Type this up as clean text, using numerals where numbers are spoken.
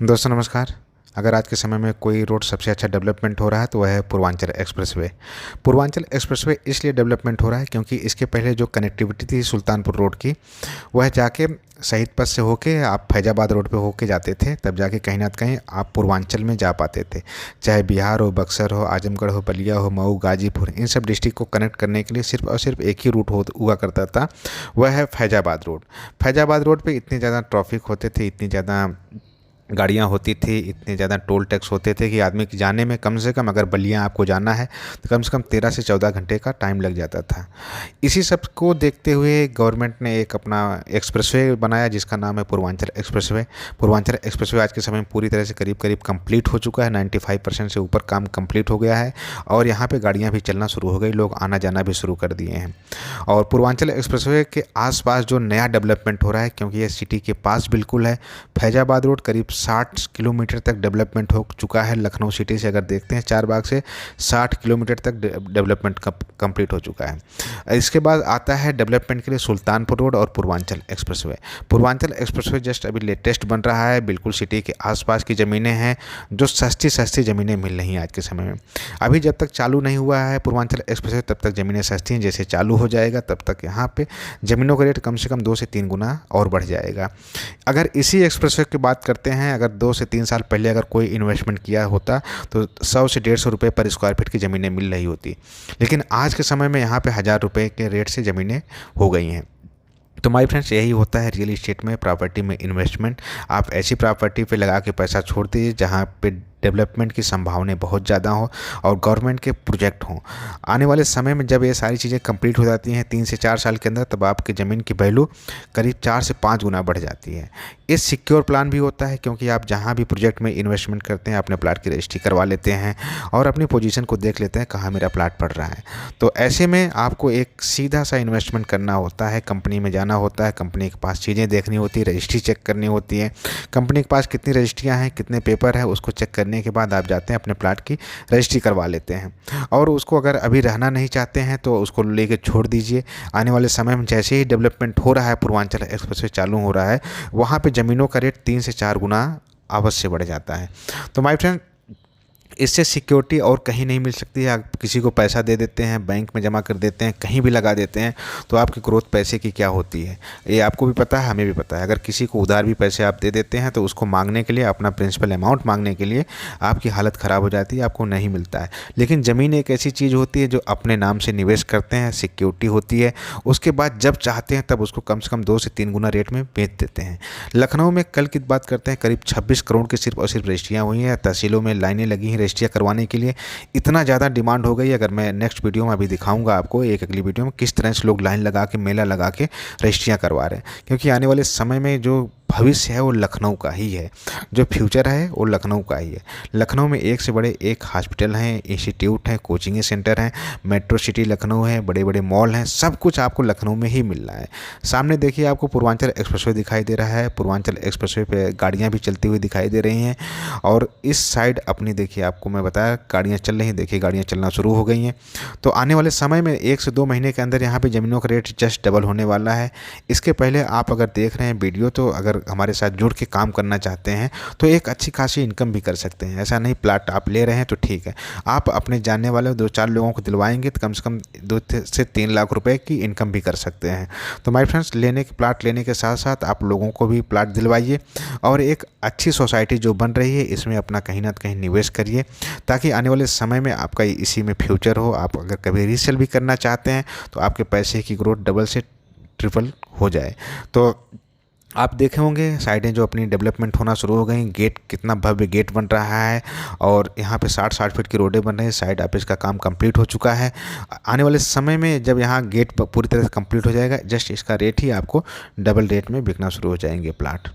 दोस्तों नमस्कार। अगर आज के समय में कोई रोड सबसे अच्छा डेवलपमेंट हो रहा है तो वह है पूर्वांचल एक्सप्रेसवे। पूर्वांचल एक्सप्रेसवे इसलिए डेवलपमेंट हो रहा है क्योंकि इसके पहले जो कनेक्टिविटी थी सुल्तानपुर रोड की, वह जाके शहीद पथ से होके आप फैजाबाद रोड पे होके जाते थे, तब जाके कहीं ना कहीं आप पूर्वांचल में जा पाते थे। चाहे बिहार हो, बक्सर हो, आजमगढ़ हो, बलिया हो, मऊ, गाजीपुर, इन सब डिस्ट्रिक्ट को कनेक्ट करने के लिए सिर्फ और सिर्फ एक ही रूट हुआ करता था, वह है फैजाबाद रोड। फैजाबाद रोड पे इतने ज़्यादा ट्रैफिक होते थे, इतनी ज़्यादा गाड़ियाँ होती थी, इतने ज़्यादा टोल टैक्स होते थे कि आदमी के जाने में कम से कम, अगर बलिया आपको जाना है तो कम से कम 13 से 14 घंटे का टाइम लग जाता था। इसी सब को देखते हुए गवर्नमेंट ने एक अपना एक्सप्रेसवे बनाया जिसका नाम है पूर्वांचल एक्सप्रेसवे। पूर्वांचल एक्सप्रेसवे आज के समय में पूरी तरह से करीब करीब कंप्लीट हो चुका है। 95% से ऊपर काम कंप्लीट हो गया है और यहाँ पे गाड़ियाँ भी चलना शुरू हो गई, लोग आना जाना भी शुरू कर दिए हैं। और पूर्वांचल एक्सप्रेसवे के आसपास जो नया डेवलपमेंट हो रहा है, क्योंकि ये सिटी के पास बिल्कुल है, फैजाबाद रोड करीब 60 किलोमीटर तक डेवलपमेंट हो चुका है। लखनऊ सिटी से अगर देखते हैं, चारबाग से 60 किलोमीटर तक डेवलपमेंट कंप्लीट हो चुका है। इसके बाद आता है डेवलपमेंट के लिए सुल्तानपुर रोड और Purvanchal expressway. Purvanchal expressway just अभी लेटेस्ट बन रहा है, बिल्कुल सिटी के आसपास की ज़मीनें हैं, जो सस्ती सस्ती ज़मीनें मिल रही हैं आज के समय में। अभी जब तक चालू नहीं हुआ है पूर्वांचल एक्सप्रेसवे, तब तक ज़मीनें सस्ती हैं। जैसे चालू हो जाएगा तब तक यहाँ पे ज़मीनों का रेट कम से कम 2 से 3 गुना और बढ़ जाएगा। अगर इसी एक्सप्रेसवे की बात करते हैं, अगर 2 से 3 साल पहले अगर कोई इन्वेस्टमेंट किया होता तो 100 से 150 रुपये पर स्क्वायर फीट की ज़मीनें मिल रही होती, लेकिन आज के समय में यहाँ पे 1000 रुपये के रेट से ज़मीनें हो गई हैं। तो माय फ्रेंड्स, यही होता है रियल इस्टेट में, प्रॉपर्टी में इन्वेस्टमेंट। आप ऐसी प्रॉपर्टी पे लगा के पैसा छोड़ दीजिए जहाँ पे डेवलपमेंट की संभावनाएं बहुत ज़्यादा हो और गवर्नमेंट के प्रोजेक्ट हों। आने वाले समय में जब ये सारी चीज़ें कंप्लीट हो जाती हैं 3 से 4 साल के अंदर, तब आपकी ज़मीन की वैल्यू करीब 4 से 5 गुना बढ़ जाती है। ये सिक्योर प्लान भी होता है क्योंकि आप जहाँ भी प्रोजेक्ट में इन्वेस्टमेंट करते हैं अपने प्लाट की रजिस्ट्री करवा लेते हैं और अपनी पोजीशन को देख लेते हैं कहाँ मेरा प्लाट पड़ रहा है। तो ऐसे में आपको एक सीधा सा इन्वेस्टमेंट करना होता है, कंपनी में जाना होता है, कंपनी के पास चीज़ें देखनी होती है, रजिस्ट्री चेक करनी होती है, कंपनी के पास कितनी रजिस्ट्रियाँ हैं, कितने पेपर है, उसको चेक करने के बाद आप जाते हैं अपने प्लाट की रजिस्ट्री करवा लेते हैं। और उसको अगर अभी रहना नहीं चाहते हैं तो उसको लेके छोड़ दीजिए। आने वाले समय में जैसे ही डेवलपमेंट हो रहा है, पूर्वांचल एक्सप्रेसवे चालू हो रहा है, वहाँ पे ज़मीनों का रेट 3 से 4 गुना अवश्य बढ़ जाता है। तो माय फ्रेंड, इससे सिक्योरिटी और कहीं नहीं मिल सकती है। आप किसी को पैसा दे देते हैं, बैंक में जमा कर देते हैं, कहीं भी लगा देते हैं, तो आपकी ग्रोथ पैसे की क्या होती है ये आपको भी पता है, हमें भी पता है। अगर किसी को उधार भी पैसे आप दे देते हैं तो उसको मांगने के लिए, अपना प्रिंसिपल अमाउंट मांगने के लिए आपकी हालत ख़राब हो जाती है, आपको नहीं मिलता है। लेकिन ज़मीन एक ऐसी चीज़ होती है जो अपने नाम से निवेश करते हैं, सिक्योरिटी होती है, उसके बाद जब चाहते हैं तब उसको कम से कम 2 से 3 गुना रेट में बेच देते हैं। लखनऊ में कल की बात करते हैं, करीब 26 करोड़ की सिर्फ और सिर्फ रजिस्ट्रियाँ हुई हैं, तहसीलों में लाइनें लगी हैं रजिस्ट्रियाँ करवाने के लिए। इतना ज़्यादा डिमांड हो गई, अगर मैं नेक्स्ट वीडियो में अभी दिखाऊंगा आपको, एक अगली वीडियो में, किस तरह से लोग लाइन लगा के, मेला लगा के रजिस्ट्रियाँ करवा रहे हैं। क्योंकि आने वाले समय में जो भविष्य है वो लखनऊ का ही है, जो फ्यूचर है वो लखनऊ का ही है। लखनऊ में एक से बड़े एक हॉस्पिटल हैं, इंस्टीट्यूट हैं, कोचिंग सेंटर हैं, मेट्रो सिटी लखनऊ है, बड़े बड़े मॉल हैं, सब कुछ आपको लखनऊ में ही मिल रहा है। सामने देखिए आपको पूर्वांचल एक्सप्रेसवे दिखाई दे रहा है, पूर्वांचल एक्सप्रेसवे पे गाड़ियाँ भी चलती हुई दिखाई दे रही हैं। और इस साइड अपनी देखिए, आपको मैं बताया गाड़ियाँ चल रही हैं, देखिए गाड़ियाँ चलना शुरू हो गई हैं। तो आने वाले समय में 1 से 2 महीने के अंदर यहाँ पर ज़मीनों का रेट जस्ट डबल होने वाला है। इसके पहले आप अगर देख रहे हैं वीडियो, तो अगर हमारे साथ जुड़ के काम करना चाहते हैं तो एक अच्छी खासी इनकम भी कर सकते हैं। ऐसा नहीं प्लाट आप ले रहे हैं तो ठीक है, आप अपने जानने वाले 2-4 लोगों को दिलवाएंगे तो कम से कम 2 से 3 लाख रुपए की इनकम भी कर सकते हैं। तो माय फ्रेंड्स, प्लाट लेने के साथ साथ आप लोगों को भी प्लाट दिलवाइए और एक अच्छी सोसाइटी जो बन रही है इसमें अपना कहीं ना कहीं निवेश करिए, ताकि आने वाले समय में आपका इसी में फ्यूचर हो। आप अगर कभी रीसेल भी करना चाहते हैं तो आपके पैसे की ग्रोथ डबल से ट्रिपल हो जाए। तो आप देखे होंगे साइडें जो अपनी डेवलपमेंट होना शुरू हो गई, गेट कितना भव्य गेट बन रहा है और यहाँ पे 60-60 फीट की रोडें बन रही हैं। साइड ऑफिस का काम कंप्लीट हो चुका है। आने वाले समय में जब यहाँ गेट पूरी तरह से कंप्लीट हो जाएगा, जस्ट इसका रेट ही आपको डबल रेट में बिकना शुरू हो जाएंगे प्लाट।